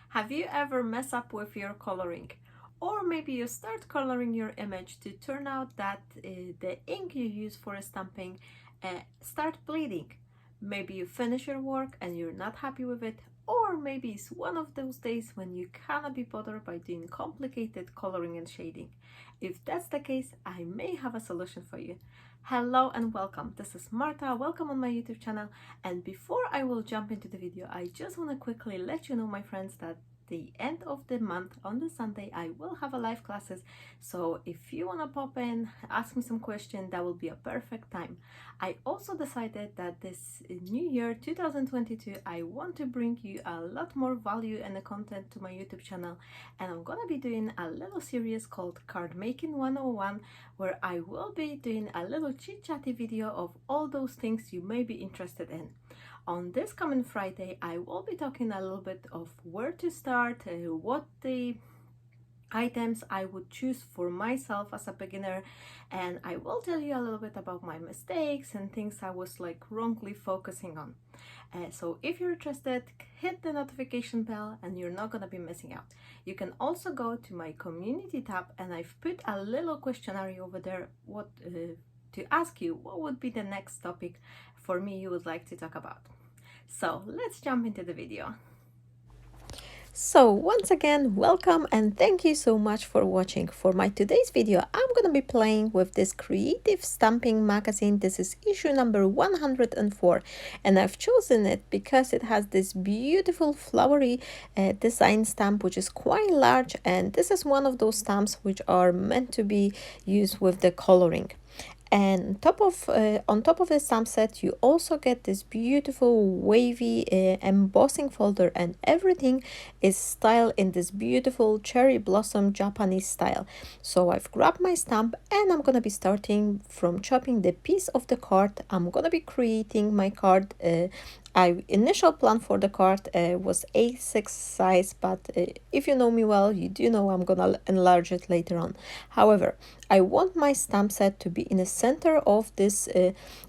Have you ever messed up with your coloring? Or maybe you start coloring your image to turn out that the ink you use for stamping start bleeding. Maybe you finish your work and you're not happy with it, or maybe it's one of those days when you cannot be bothered by doing complicated coloring and shading. If that's the case, I may have a solution for you. Hello and welcome. This is Marta. Welcome on my YouTube channel. And before I will jump into the video, I just want to quickly let you know, my friends, that the end of the month on the Sunday I will have a live classes, so if you want to pop in, ask me some question, that will be a perfect time. I also decided that this new year 2022 I want to bring you a lot more value and content to my YouTube channel, and I'm gonna be doing a little series called Card Making 101, where I will be doing a little chit-chatty video of all those things you may be interested in. On this coming Friday, I will be talking a little bit of where to start, what the items I would choose for myself as a beginner, and I will tell you a little bit about my mistakes and things I was like wrongly focusing on. So if you're interested, hit the notification bell and you're not gonna be missing out. You can also go to my community tab, and I've put a little questionnaire over there to ask you what would be the next topic for me you would like to talk about. So let's jump into the video. So once again, welcome and thank you so much for watching. For my today's video, I'm gonna be playing with this creative stamping magazine. This is issue number 104, and I've chosen it because it has this beautiful flowery design stamp, which is quite large, and this is one of those stamps which are meant to be used with the coloring. And on top of the stamp set, you also get this beautiful wavy embossing folder, and everything is styled in this beautiful cherry blossom Japanese style. So I've grabbed my stamp and I'm gonna be starting from chopping the piece of the card. I'm gonna be creating my card. Initial plan for the card was A6 size, but if you know me well, you do know I'm gonna enlarge it later on. However, I want my stamp set to be in the center of this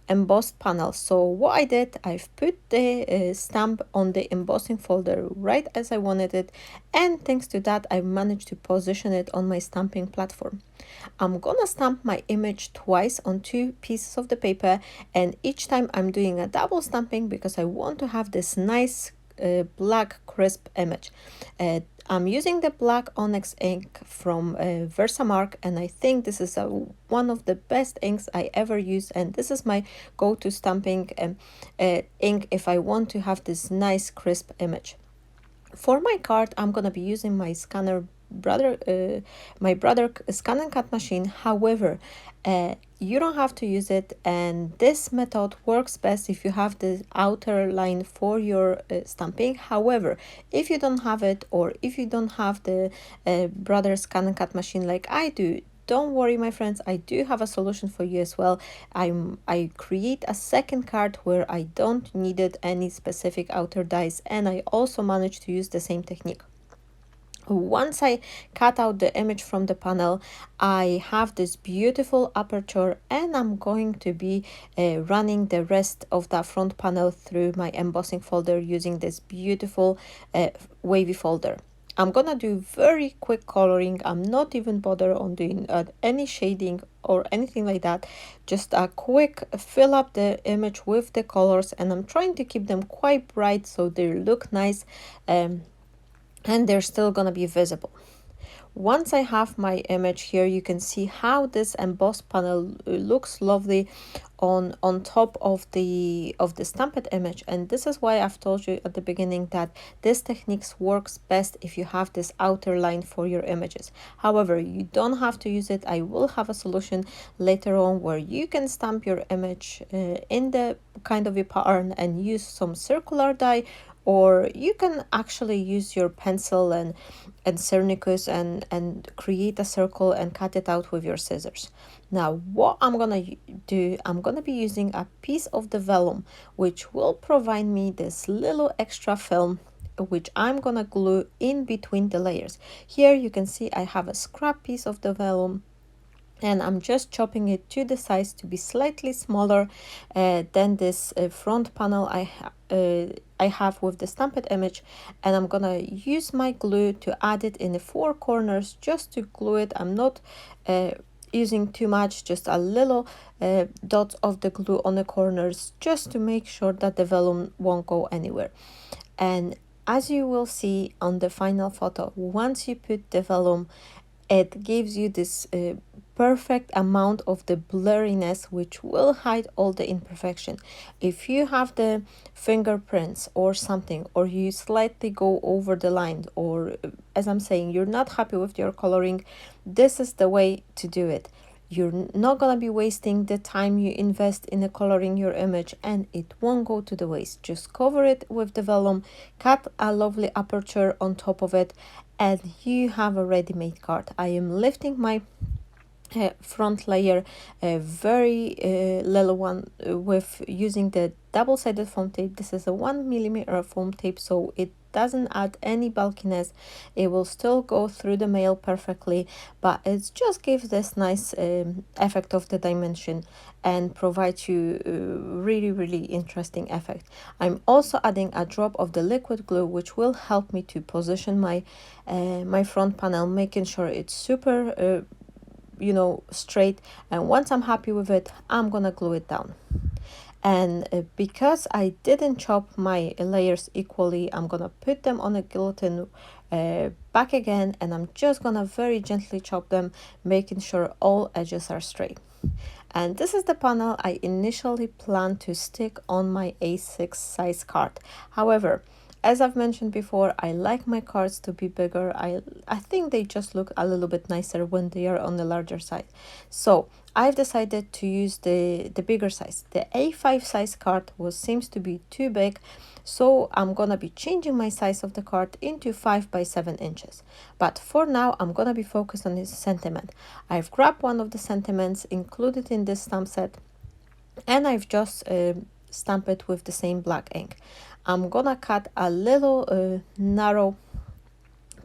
embossed panel. So what I did, I've put the stamp on the embossing folder right as I wanted it, and thanks to that I managed to position it on my stamping platform. I'm gonna stamp my image twice on two pieces of the paper, and each time I'm doing a double stamping because I want to have this nice black crisp image. I'm using the black onyx ink from Versamark, and I think this is one of the best inks I ever used, and this is my go-to stamping ink if I want to have this nice crisp image. For my card, I'm gonna be using my my brother scan and cut machine. However, you don't have to use it, and this method works best if you have the outer line for your stamping. However, if you don't have it, or if you don't have the brother scan and cut machine like I do, don't worry, my friends, I do have a solution for you as well. I create a second card where I don't needed any specific outer dies, and I also managed to use the same technique. Once I cut out the image from the panel, I have this beautiful aperture, and I'm going to be running the rest of the front panel through my embossing folder using this beautiful wavy folder. I'm gonna do very quick coloring. I'm not even bothered on doing any shading or anything like that. Just a quick fill up the image with the colors, and I'm trying to keep them quite bright so they look nice, and they're still gonna be visible. Once I have my image here, you can see how this embossed panel looks lovely on top of the stamped image, and this is why I've told you at the beginning that this technique works best if you have this outer line for your images. However, you don't have to use it. I will have a solution later on where you can stamp your image in the kind of a pattern and use some circular die, or you can actually use your pencil and Cernicus and create a circle and cut it out with your scissors. Now what I'm gonna do, I'm gonna be using a piece of the vellum which will provide me this little extra film, which I'm gonna glue in between the layers. Here you can see I have a scrap piece of the vellum, and I'm just chopping it to the size to be slightly smaller than this front panel I have with the stamped image, and I'm gonna use my glue to add it in the four corners just to glue it. I'm not using too much, just a little dots of the glue on the corners just to make sure that the vellum won't go anywhere. And as you will see on the final photo, once you put the vellum, it gives you this perfect amount of the blurriness, which will hide all the imperfection. If you have the fingerprints or something, or you slightly go over the line, or as I'm saying, you're not happy with your coloring, this is the way to do it. You're not gonna be wasting the time you invest in coloring your image, and it won't go to the waste. Just cover it with the vellum, cut a lovely aperture on top of it, and you have a ready-made card. I am lifting my front layer, a very little one, with using the double-sided foam tape. This is a 1mm foam tape, so it doesn't add any bulkiness. It will still go through the mail perfectly, but it just gives this nice effect of the dimension and provides you really interesting effect. I'm also adding a drop of the liquid glue, which will help me to position my my front panel, making sure it's super straight. And once I'm happy with it, I'm gonna glue it down. And because I didn't chop my layers equally, I'm gonna put them on a guillotine back again, and I'm just gonna very gently chop them, making sure all edges are straight. And this is the panel I initially planned to stick on my A6 size card. However, as I've mentioned before, I like my cards to be bigger. I think they just look a little bit nicer when they are on the larger side. So I've decided to use the bigger size. The A5 size card seems to be too big, so I'm gonna be changing my size of the card into 5 by 7 inches. But for now, I'm gonna be focused on this sentiment. I've grabbed one of the sentiments included in this stamp set, and I've just stamped it with the same black ink. I'm gonna cut a little narrow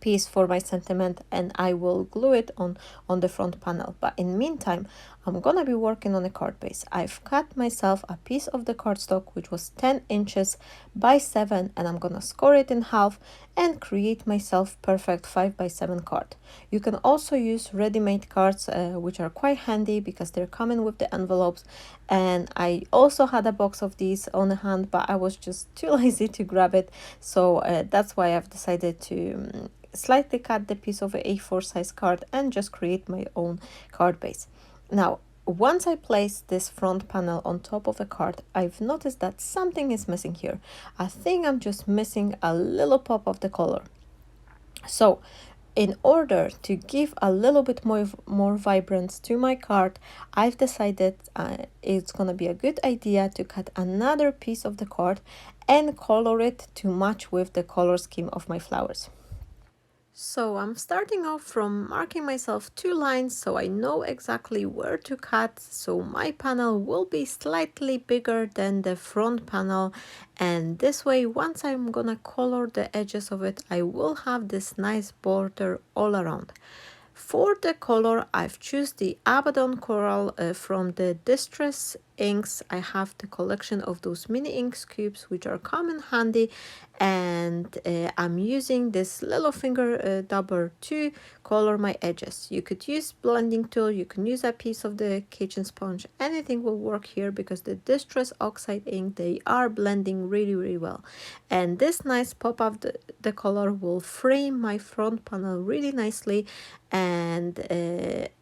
piece for my sentiment, and I will glue it on the front panel. But in meantime, I'm gonna be working on a card base. I've cut myself a piece of the cardstock which was 10 inches by 7, and I'm gonna score it in half and create myself perfect 5 by 7 card. You can also use ready-made cards, which are quite handy because they're coming with the envelopes. And I also had a box of these on hand, but I was just too lazy to grab it, so that's why I've decided to slightly cut the piece of A4 size card and just create my own card base. Now, once I place this front panel on top of a card, I've noticed that something is missing here. I think I'm just missing a little pop of the color. So in order to give a little bit more vibrance to my card, I've decided it's gonna be a good idea to cut another piece of the card and color it to match with the color scheme of my flowers. So I'm starting off from marking myself 2 lines so I know exactly where to cut, so my panel will be slightly bigger than the front panel, and this way once I'm gonna color the edges of it, I will have this nice border all around. For the color, I've chosen the Abaddon Coral from the Distress Inks. I have the collection of those mini inks cubes which are common handy, and I'm using this little finger dauber to color my edges. You could use blending tool, you can use a piece of the kitchen sponge, anything will work here because the Distress Oxide ink, they are blending really well. And this nice pop of the color will frame my front panel really nicely, and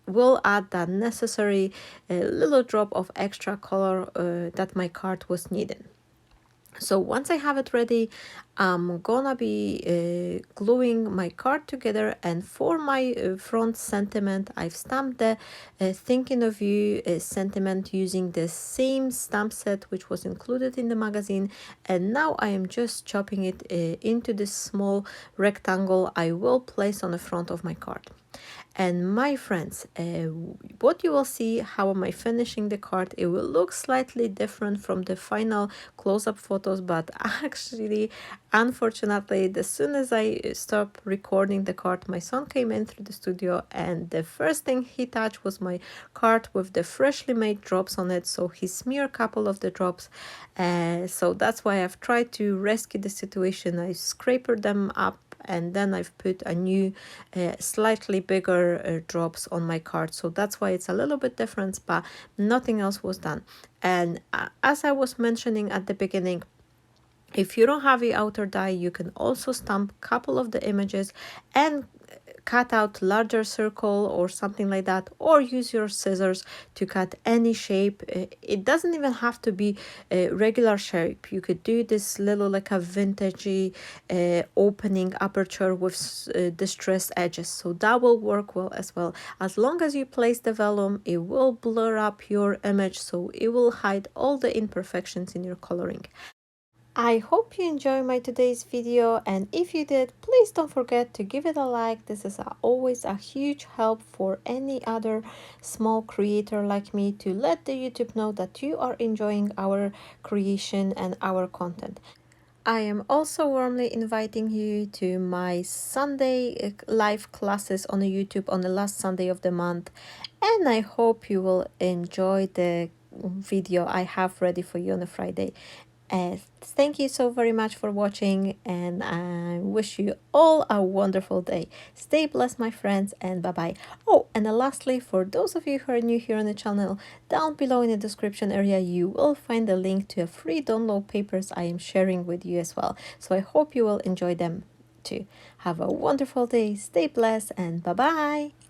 will add that necessary little drop of extra color that my card was needing. So once I have it ready, I'm gonna be gluing my card together, and for my front sentiment, I've stamped the Thinking of You sentiment using the same stamp set which was included in the magazine, and now I am just chopping it into this small rectangle I will place on the front of my card. And my friends, what you will see, how am I finishing the card, it will look slightly different from the final close-up photos, but actually, unfortunately, as soon as I stopped recording the card, my son came in through the studio, and the first thing he touched was my card with the freshly made drops on it. So he smeared a couple of the drops, so that's why I've tried to rescue the situation. I scraped them up, and then I've put a new slightly bigger drops on my card, so that's why it's a little bit different, but nothing else was done. And as I was mentioning at the beginning, if you don't have the outer die, you can also stamp a couple of the images and cut out larger circle or something like that, or use your scissors to cut any shape. It doesn't even have to be a regular shape. You could do this little like a vintagey opening aperture with distressed edges, so that will work well as well. As long as you place the vellum, it will blur up your image, so it will hide all the imperfections in your coloring. I hope you enjoyed my today's video, and if you did, please don't forget to give it a like. This is always a huge help for any other small creator like me to let the YouTube know that you are enjoying our creation and our content. I am also warmly inviting you to my Sunday live classes on YouTube on the last Sunday of the month, and I hope you will enjoy the video I have ready for you on a Friday. Thank you so very much for watching, and I wish you all a wonderful day. Stay blessed, my friends, and bye bye. Oh, and lastly, for those of you who are new here on the channel, down below in the description area you will find a link to a free download papers I am sharing with you as well, so I hope you will enjoy them too. Have a wonderful day, stay blessed, and bye bye.